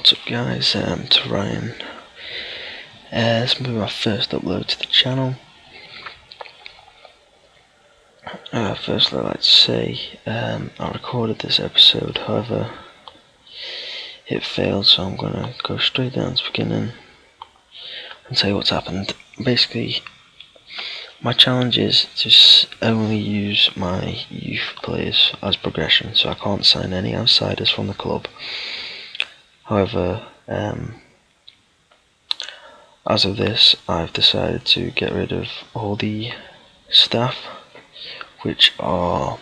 What's up guys, to Ryan. This will be my first upload to the channel. Firstly I'd like to say I recorded this episode, however it failed, so I'm going to go straight down to the beginning and tell you what's happened. Basically, my challenge is to only use my youth players as progression, so I can't sign any outsiders from the club. However, as of this, I've decided to get rid of all the staff which are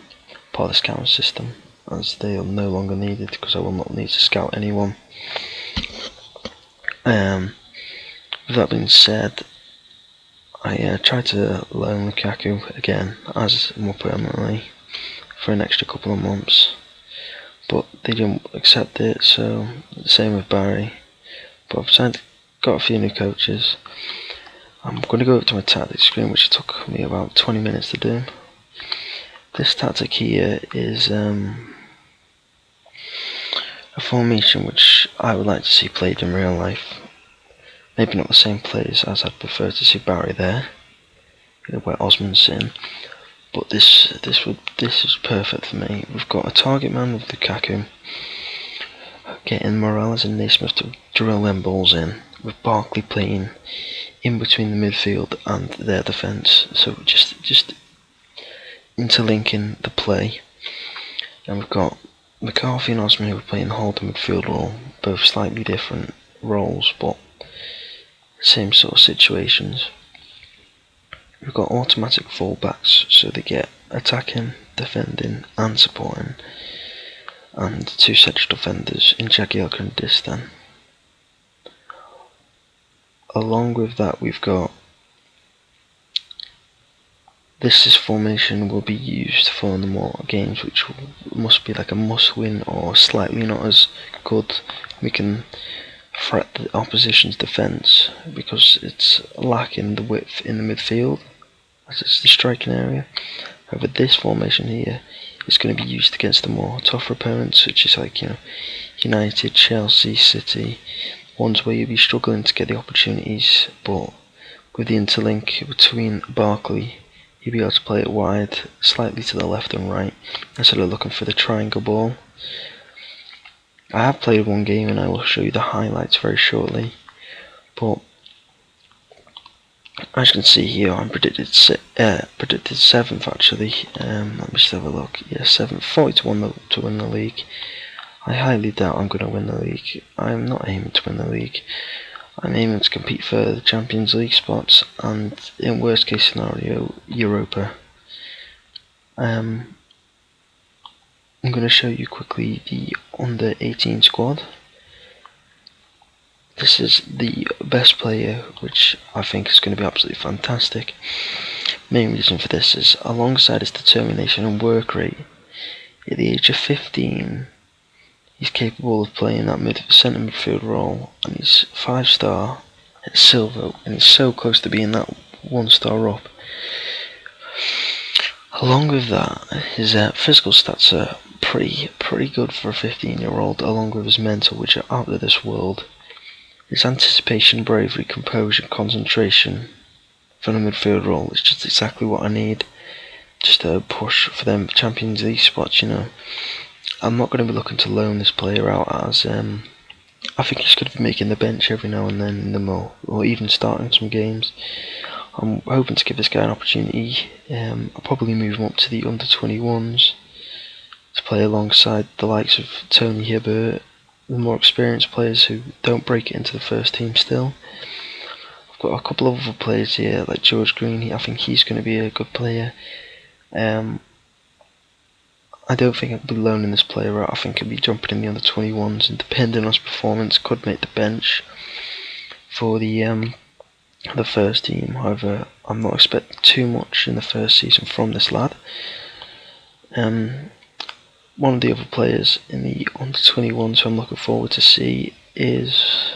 part of the scouting system, as they are no longer needed because I will not need to scout anyone. With that being said, I tried to loan Lukaku again as more permanently for an extra couple of months, but they didn't accept it, so same with Barry. But I've got a few new coaches. I'm going to go up to my tactics screen, which took me about 20 minutes to do. This tactic here is a formation which I would like to see played in real life. Maybe not the same players, as I'd prefer to see Barry there, where Osman's in. But this is perfect for me. We've got a target man with Lukaku, getting Morales and Naismith to drill them balls in, with Barkley playing in between the midfield and their defence. So just interlinking the play. And we've got McCarthy and Osman who are playing the holding midfield role, both slightly different roles, but same sort of situations. We've got automatic fullbacks, so they get attacking, defending and supporting, and two central defenders in Jagielka and Distan. Along with that, we've got this formation will be used for the more games which must be like a must-win or slightly not as good. We can threat the opposition's defence because it's lacking the width in the midfield, as it's the striking area. However, this formation here is going to be used against the more tougher opponents, such as like United, Chelsea, City, ones where you'll be struggling to get the opportunities, but with the interlink between Barkley, you'll be able to play it wide, slightly to the left and right, instead of looking for the triangle ball. I have played one game and I will show you the highlights very shortly, but as you can see here, I'm predicted 7th actually. Let me just have a look. Yeah, 7th, 40 to 1 to win the league. I highly doubt I'm going to win the league. I'm not aiming to win the league. I'm aiming to compete for the Champions League spots and, in worst case scenario, Europa. I'm going to show you quickly the under 18 squad. This is the best player, which I think is going to be absolutely fantastic. Main reason for this is, alongside his determination and work rate, at the age of 15, he's capable of playing that centre midfield role, and he's 5-star at silver, and he's so close to being that 1-star up. Along with that, his physical stats are pretty good for a 15-year-old, along with his mental, which are out of this world. His anticipation, bravery, composure, concentration for the midfield role is just exactly what I need. Just a push for them Champions League spots, I'm not going to be looking to loan this player out, as I think he's going to be making the bench every now and then in the or even starting some games. I'm hoping to give this guy an opportunity. I'll probably move him up to the under 21s to play alongside the likes of Tony Hibbert, the more experienced players who don't break it into the first team still. I've got a couple of other players here, like George Green. I think he's going to be a good player. I don't think I'll be loaning this player out. I think I'll be jumping in the under 21s, and depending on his performance, could make the bench for the first team. However, I'm not expecting too much in the first season from this lad. One of the other players in the under 21s who I'm looking forward to see is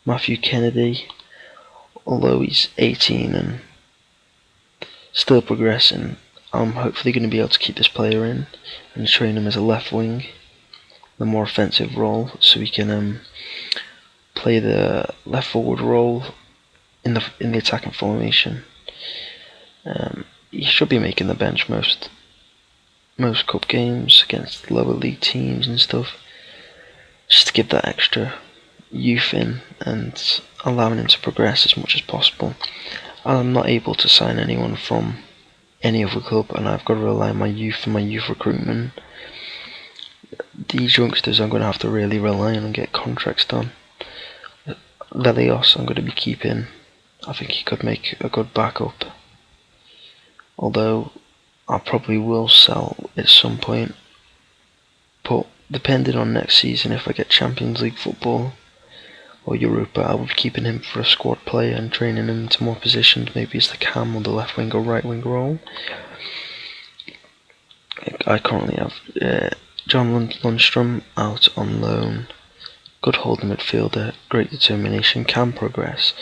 Matthew Kennedy. Although he's 18 and still progressing, I'm hopefully going to be able to keep this player in and train him as a left wing. the more offensive role, so he can play the left forward role in the attacking formation. He should be making the bench most cup games against lower league teams and stuff, just to give that extra youth in and allowing him to progress as much as possible. I'm not able to sign anyone from any other club, and I've got to rely on my youth and my youth recruitment. These youngsters I'm going to have to really rely on and get contracts done. Lelios I'm going to be keeping. I think he could make a good backup, although I probably will sell at some point. But depending on next season, if I get Champions League football or Europa, I will be keeping him for a squad player and training him into more positions, maybe as the cam or the left wing or right wing role. I currently have John Lundstrom out on loan. Good holding midfielder, great determination, can progress.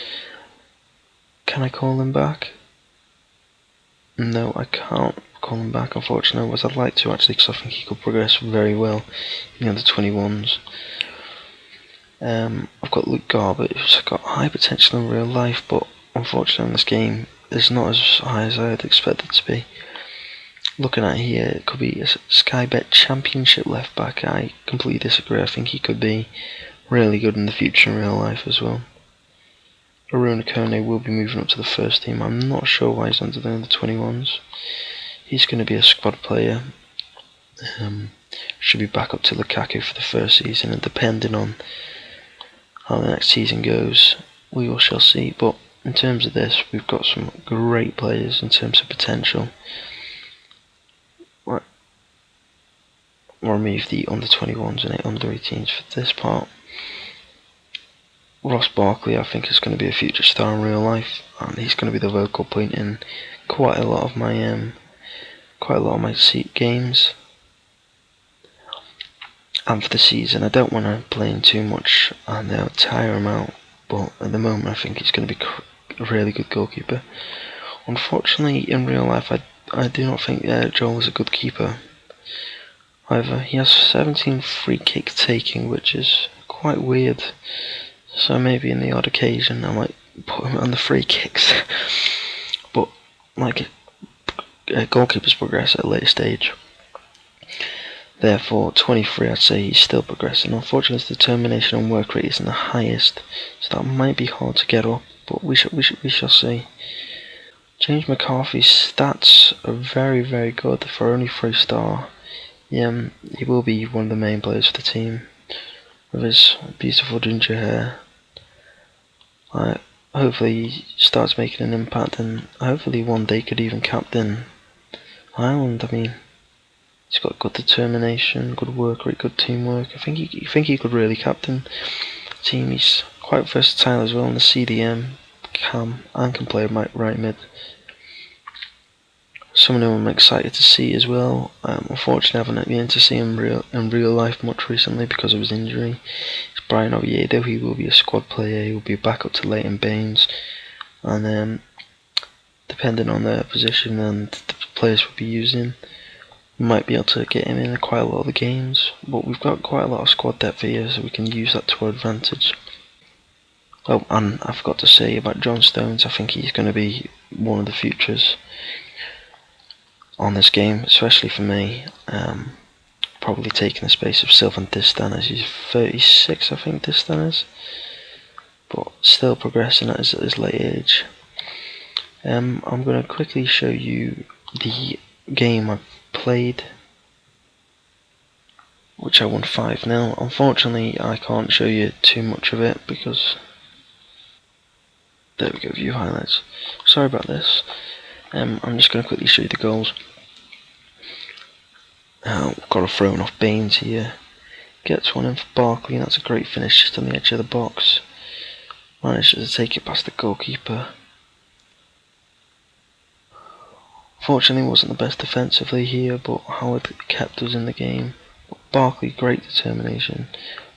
Can I call him back? No, I can't call him back, unfortunately, as I'd like to actually, because I think he could progress very well in the under 21s. I've got Luke Garbutt, who's got high potential in real life, but unfortunately in this game is not as high as I had expected to be. Looking at here, it could be a Sky Bet Championship left back. I completely disagree. I think he could be really good in the future in real life as well. Aruna Kone will be moving up to the first team. I'm not sure why he's under the under 21s. He's going to be a squad player. Should be back up to Lukaku for the first season, and depending on how the next season goes, we shall see. But in terms of this, we've got some great players in terms of potential. Right. We'll remove the under 21s and under 18s for this part. Ross Barkley, I think, is going to be a future star in real life, and he's going to be the vocal point in quite a lot of my games. And for the season, I don't want to play him too much and they'll tire him out, but at the moment I think he's going to be a really good goalkeeper. Unfortunately, in real life, I do not think Joel is a good keeper. However, he has 17 free kick taking, which is quite weird. So maybe in the odd occasion I might put him on the free kicks. But like goalkeepers progress at a later stage. Therefore, 23, I'd say he's still progressing. Unfortunately, his determination and work rate isn't the highest, so that might be hard to get up. But we shall see. James McCarthy's stats are very, very good for only 3-star. Yeah, he will be one of the main players for the team with his beautiful ginger hair. Hopefully he starts making an impact, and hopefully one day could even captain Ireland. I mean, he's got good determination, good work rate, good teamwork. I think he could really captain the team. He's quite versatile as well in the CDM, cam, and can play right mid. Someone who I'm excited to see as well. Unfortunately, I haven't been able to see him in real life much recently because of his injury. It's Brian Oviedo. He will be a squad player. He will be back up to Leighton Baines, and depending on their position and the players we'll be using, we might be able to get him in quite a lot of the games. But we've got quite a lot of squad depth here, so we can use that to our advantage. Oh, and I forgot to say about John Stones. I think he's going to be one of the futures on this game, especially for me. Probably taking the space of Sylvan Distan, as he's 36, I think Distan is, but still progressing at his late age. I'm going to quickly show you the game I've played, which I won 5-0. Unfortunately, I can't show you too much of it because there we go, view highlights. Sorry about this. I'm just going to quickly show you the goals. Got a throw off Baines here. Gets one in for Barkley, and that's a great finish just on the edge of the box. Manages to take it past the goalkeeper. Fortunately, wasn't the best defensively here, but Howard kept us in the game. Barkley, great determination.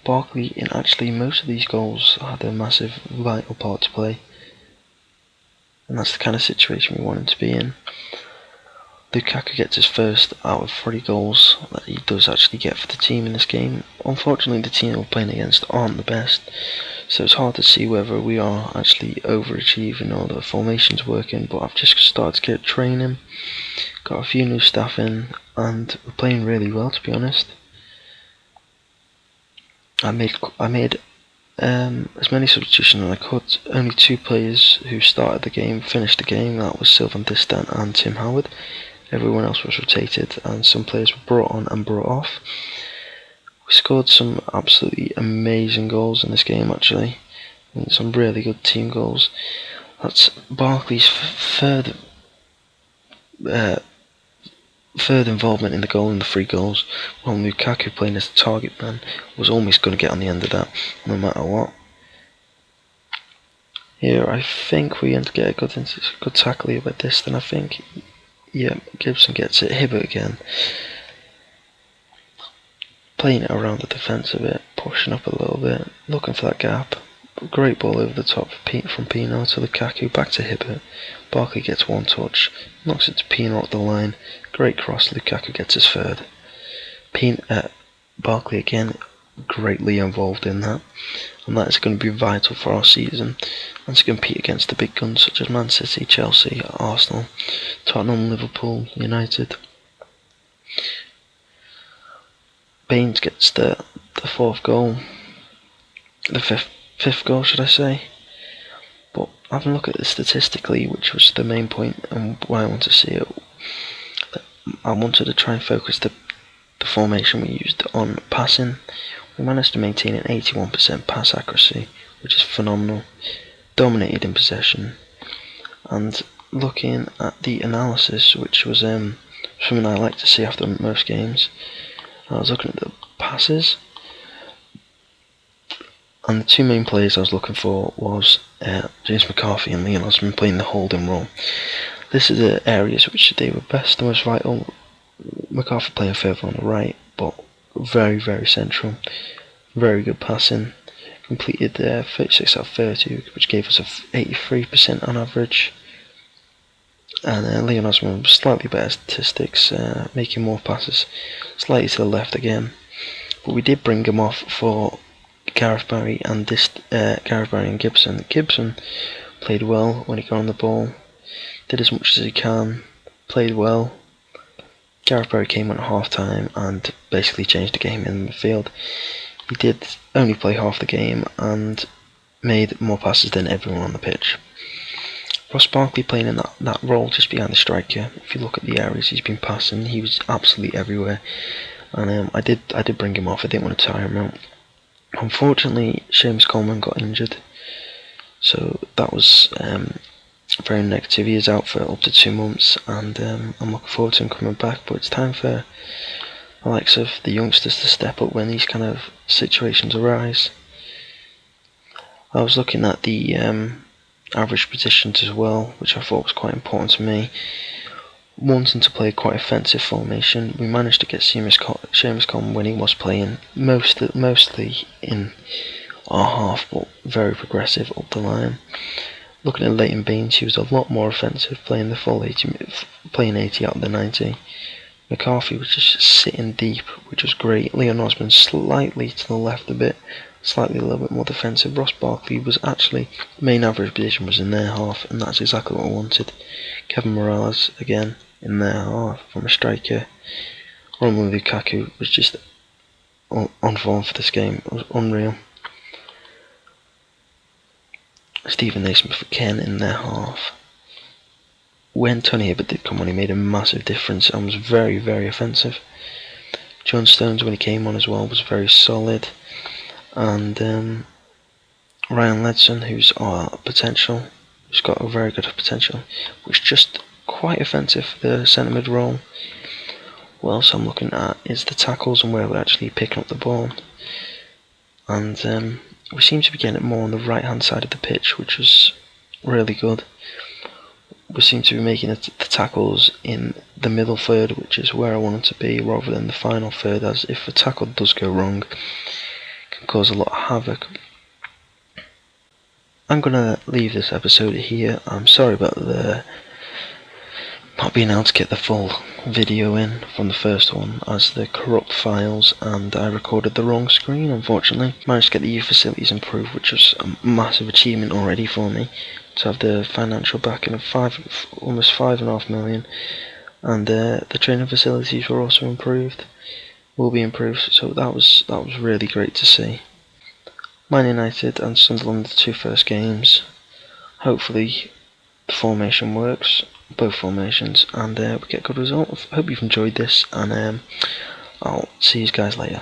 Barkley, in actually most of these goals, had a massive vital part to play. And that's the kind of situation we want him to be in. Lukaku gets his first out of 3 goals that he does actually get for the team in this game. Unfortunately, the team we're playing against aren't the best, so it's hard to see whether we are actually overachieving or the formation's working, but I've just started to get training, got a few new staff in, and we're playing really well, to be honest. I made as many substitutions as I could. Only 2 players who started the game finished the game. That was Sylvan Distant and Tim Howard. Everyone else was rotated, and some players were brought on and brought off. We scored some absolutely amazing goals in this game, actually. And some really good team goals. That's Barkley's third involvement in the goal and the 3 goals, while Lukaku, playing as the target man, was almost going to get on the end of that, no matter what. Here, I think we get a good tackle here by Distant, I think. Yeah, Gibson gets it. Hibbert again. Playing it around the defence a bit, pushing up a little bit, looking for that gap. Great ball over the top from Pino to Lukaku, back to Hibbert. Barkley gets 1 touch, knocks it to Pino up the line. Great cross, Lukaku gets his 3rd. Barkley again, greatly involved in that. And that is going to be vital for our season, and to compete against the big guns such as Man City, Chelsea, Arsenal, Tottenham, Liverpool, United. Baines gets the 4th goal, the fifth goal, should I say. But having a look at this statistically, which was the main point and why I want to see it, I wanted to try and focus the formation we used on passing. We managed to maintain an 81% pass accuracy, which is phenomenal. Dominated in possession. And looking at the analysis, which was something I like to see after most games, I was looking at the passes, and the 2 main players I was looking for was James McCarthy and Leon Osman playing the holding role. This is the areas which they were best, the most vital. McCarthy playing further on the right, but very, very central. Very good passing. Completed 36 out of 30, which gave us a 83% on average. And Leon Osman was slightly better statistics, making more passes, slightly to the left again. But we did bring him off for Gareth Barry and Gibson. Gibson played well when he got on the ball, did as much as he can, played well. Gareth Barry came on at half time and basically changed the game in the field. He did only play half the game and made more passes than everyone on the pitch. Ross Barkley playing in that role just behind the striker. If you look at the areas he's been passing, he was absolutely everywhere. And I did bring him off. I didn't want to tire him out. Unfortunately, Seamus Coleman got injured, so that was very negative. He is out for up to 2 months, and I'm looking forward to him coming back. But it's time for the likes of the youngsters to step up when these kind of situations arise. I was looking at the average positions as well, which I thought was quite important to me. Wanting to play quite offensive formation, we managed to get Seamus Coleman when he was playing, mostly in our half, but very progressive up the line. Looking at Leighton Baines, he was a lot more offensive, playing the full 80 out of the 90. McCarthy was just sitting deep, which was great. Leon Osman slightly to the left a bit, slightly a little bit more defensive. Ross Barkley was actually, the main average position was in their half, and that's exactly what I wanted. Kevin Morales again in their half from a striker. Romelu Lukaku was just on form for this game. It was unreal. Stephen Naismith again in their half. When Tony Hibbert did come on, he made a massive difference and was very, very offensive. John Stones, when he came on as well, was very solid. And Ryan Ledson, who's our potential, who's got a very good potential, was just quite offensive for the centre mid role. What else I'm looking at is the tackles and where we're actually picking up the ball. And we seem to be getting it more on the right hand side of the pitch, which was really good. We seem to be making the tackles in the middle third, which is where I want it to be, rather than the final third, as if a tackle does go wrong, it can cause a lot of havoc. I'm going to leave this episode here. I'm sorry about the not being able to get the full video in from the first one as the corrupt files, and I recorded the wrong screen, unfortunately. Managed to get the youth facilities improved, which was a massive achievement already for me, to have the financial backing of almost 5.5 million, and the training facilities were also improved, will be improved, so that was really great to see. Man United and Sunderland, the two first games. Hopefully the formation works, both formations, and we get a good result. I hope you've enjoyed this, and I'll see you guys later.